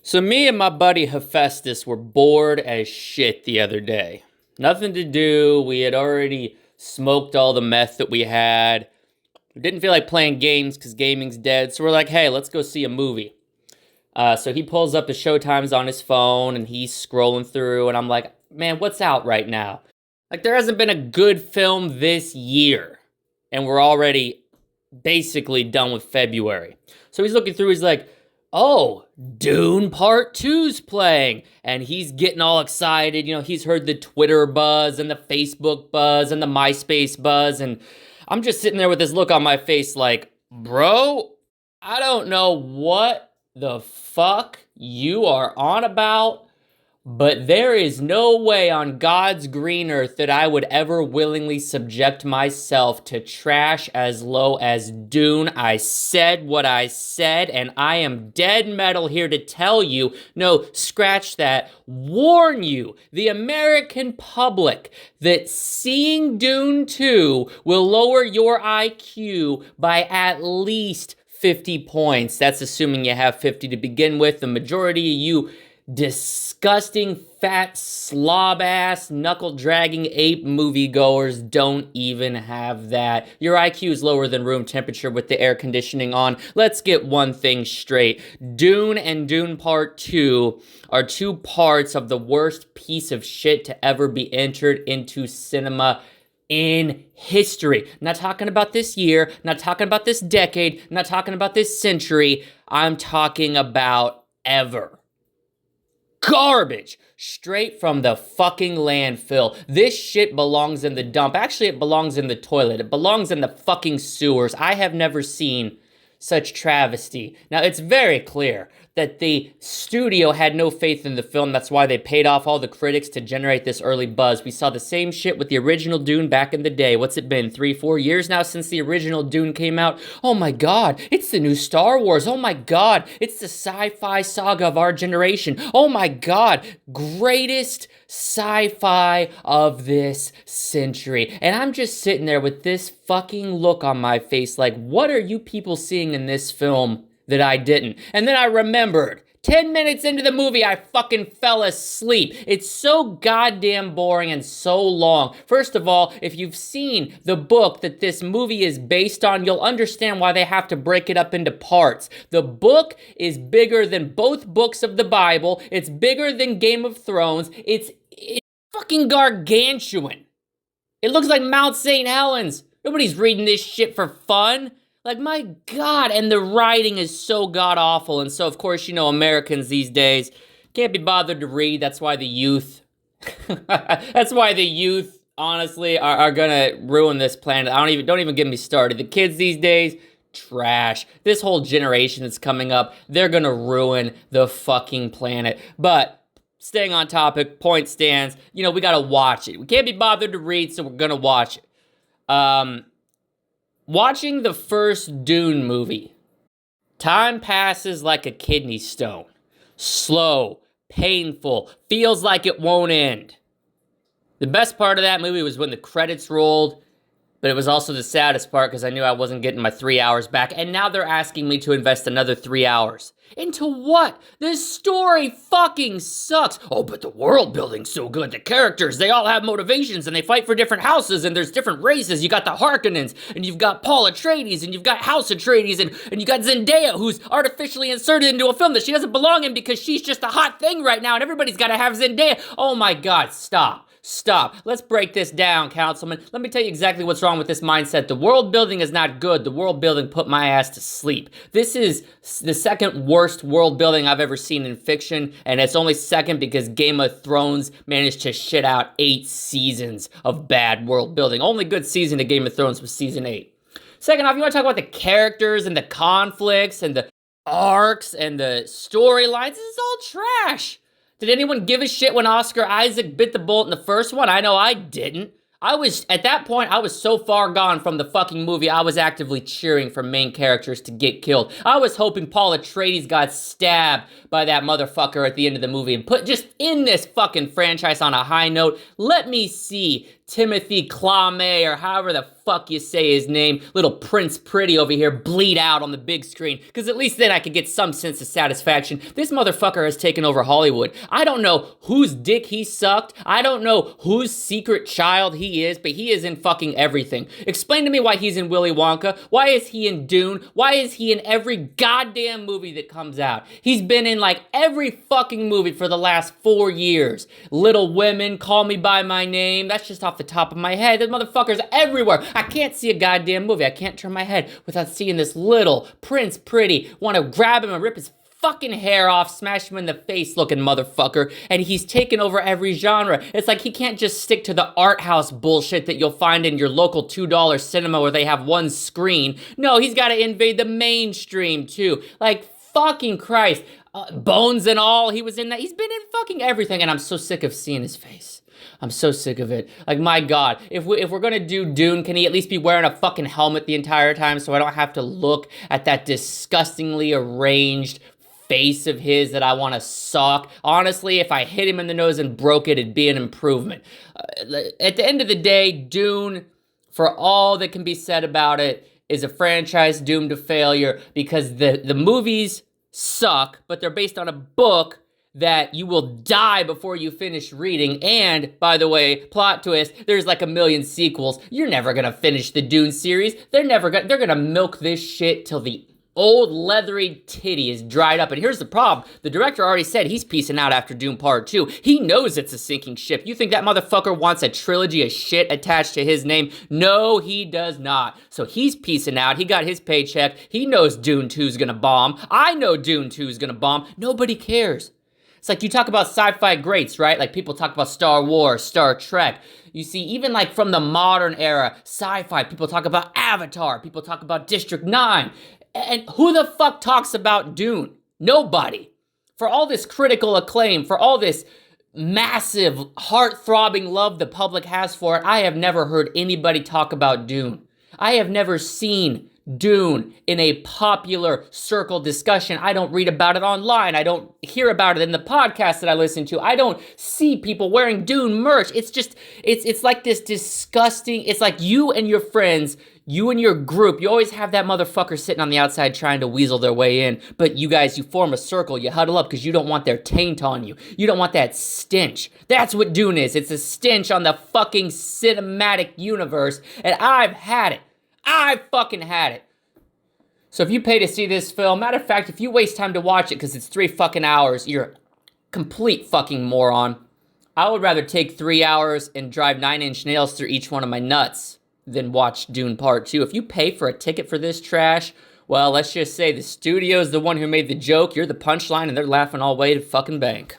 So me and my buddy Hephaestus were bored as shit the other day. Nothing to do. We had already smoked all the meth that we had. We didn't feel like playing games because gaming's dead. So we're like, hey, let's go see a movie. So he pulls up the showtimes on his phone and he's scrolling through. And I'm like, man, what's out right now? Like, there hasn't been a good film this year. And we're already basically done with February. So he's looking through, he's like, oh, Dune Part Two's playing. And he's getting all excited. You know, he's heard the Twitter buzz and the Facebook buzz and the MySpace buzz. And I'm just sitting there with this look on my face like, bro, I don't know what the fuck you are on about, but there is no way on God's green earth that I would ever willingly subject myself to trash as low as Dune. I said what I said, and I am dead metal here to tell you, no, scratch that, warn you, the American public, that seeing Dune 2 will lower your IQ by at least 50 points. That's assuming you have 50 to begin with. The majority of you disgusting, fat, slob-ass, knuckle-dragging ape moviegoers don't even have that. Your IQ is lower than room temperature with the air conditioning on. Let's get one thing straight. Dune and Dune Part 2 are two parts of the worst piece of shit to ever be entered into cinema in history. Not talking about this year, not talking about this decade, not talking about this century. I'm talking about ever. Garbage straight from the fucking landfill. This shit belongs in the dump. Actually, it belongs in the toilet. It belongs in the fucking sewers. I have never seen such travesty. Now, it's very clear that the studio had no faith in the film. That's why they paid off all the critics to generate this early buzz. We saw the same shit with the original Dune back in the day. What's it been, 3-4 years now since the original Dune came out? Oh my god, it's the new Star Wars. Oh my god, it's the sci-fi saga of our generation. Oh my god, greatest sci-fi of this century. And I'm just sitting there with this fucking look on my face like, what are you people seeing in this film that I didn't? And then I remembered. 10 minutes into the movie, I fucking fell asleep. It's so goddamn boring and so long. First of all, if you've seen the book that this movie is based on, you'll understand why they have to break it up into parts. The book is bigger than both books of the Bible. It's bigger than Game of Thrones. It's fucking gargantuan. It looks like Mount St. Helens. Nobody's reading this shit for fun. Like, my God, and the writing is so god-awful, and so, of course, you know, Americans these days can't be bothered to read. That's why the youth, honestly, are gonna ruin this planet. Don't even get me started. The kids these days, trash. This whole generation that's coming up, they're gonna ruin the fucking planet. But staying on topic, point stands, you know, we gotta watch it. We can't be bothered to read, so we're gonna watch it. Watching the first Dune movie, time passes like a kidney stone. Slow, painful, feels like it won't end. The best part of that movie was when the credits rolled, but it was also the saddest part because I knew I wasn't getting my 3 hours back, and now they're asking me to invest another 3 hours. Into what? This story fucking sucks. Oh, but the world building's so good. The characters, they all have motivations, and they fight for different houses, and there's different races. You got the Harkonnens, and you've got Paul Atreides, and you've got House Atreides, and you got Zendaya, who's artificially inserted into a film that she doesn't belong in because she's just a hot thing right now, and everybody's got to have Zendaya. Oh my God, stop. Stop. Let's break this down, councilman. Let me tell you exactly what's wrong with this mindset. The world building is not good. The world building put my ass to sleep. This is the second worst world building I've ever seen in fiction, and it's only second because Game of Thrones managed to shit out 8 seasons of bad world building. Only good season of Game of Thrones was season 8. Second off, you want to talk about the characters and the conflicts and the arcs and the storylines? This is all trash. Did anyone give a shit when Oscar Isaac bit the bullet in the first one? I know I didn't. At that point, I was so far gone from the fucking movie, I was actively cheering for main characters to get killed. I was hoping Paul Atreides got stabbed by that motherfucker at the end of the movie and put just in this fucking franchise on a high note. Let me see Timothy Chalamet, or however the fuck you say his name, little Prince Pretty over here, bleed out on the big screen, because at least then I could get some sense of satisfaction. This motherfucker has taken over Hollywood. I don't know whose dick he sucked. I don't know whose secret child he is, but he is in fucking everything. Explain to me why he's in Willy Wonka. Why is he in Dune? Why is he in every goddamn movie that comes out? He's been in like every fucking movie for the last 4 years. Little Women, Call Me By My Name. That's just off the top of my head. This motherfucker's everywhere. I can't see a goddamn movie. I can't turn my head without seeing this little Prince Pretty want to grab him and rip his fucking hair off, smash him in the face looking motherfucker, and he's taken over every genre. It's like he can't just stick to the art house bullshit that you'll find in your local $2 cinema where they have one screen. No, he's got to invade the mainstream too. Like, fucking Christ. Bones and all, he was in that. He's been in fucking everything, and I'm so sick of seeing his face. I'm so sick of it. Like, my God, if we're gonna do Dune, can he at least be wearing a fucking helmet the entire time so I don't have to look at that disgustingly arranged face of his that I want to sock? Honestly, if I hit him in the nose and broke it, it'd be an improvement. At the end of the day, Dune, for all that can be said about it, is a franchise doomed to failure because the movies suck, but they're based on a book that you will die before you finish reading. And, by the way, plot twist, there's like a million sequels. You're never gonna finish the Dune series. They're gonna milk this shit till the old leathery titty is dried up. And here's the problem. The director already said he's peacing out after Dune Part 2. He knows it's a sinking ship. You think that motherfucker wants a trilogy of shit attached to his name? No, he does not. So he's peacing out. He got his paycheck. He knows Dune 2's gonna bomb. I know Dune 2's gonna bomb. Nobody cares. It's like you talk about sci-fi greats, right? Like people talk about Star Wars, Star Trek. You see, even like from the modern era, sci-fi, people talk about Avatar, people talk about District 9. And who the fuck talks about Dune? Nobody. For all this critical acclaim, for all this massive, heart-throbbing love the public has for it, I have never heard anybody talk about Dune. I have never seen Dune in a popular circle discussion. I don't read about it online. I don't hear about it in the podcast that I listen to. I don't see people wearing Dune merch. It's just, it's like this disgusting, it's like you and your friends, you and your group, you always have that motherfucker sitting on the outside trying to weasel their way in, but you guys, you form a circle, you huddle up because you don't want their taint on you. You don't want that stench. That's what Dune is. It's a stench on the fucking cinematic universe, and I've had it. I fucking had it. So if you pay to see this film, matter of fact, if you waste time to watch it because it's 3 fucking hours, you're a complete fucking moron. I would rather take 3 hours and drive 9-inch nails through each one of my nuts than watch Dune Part 2. If you pay for a ticket for this trash, well, let's just say the studio's the one who made the joke, you're the punchline, and they're laughing all the way to fucking bank.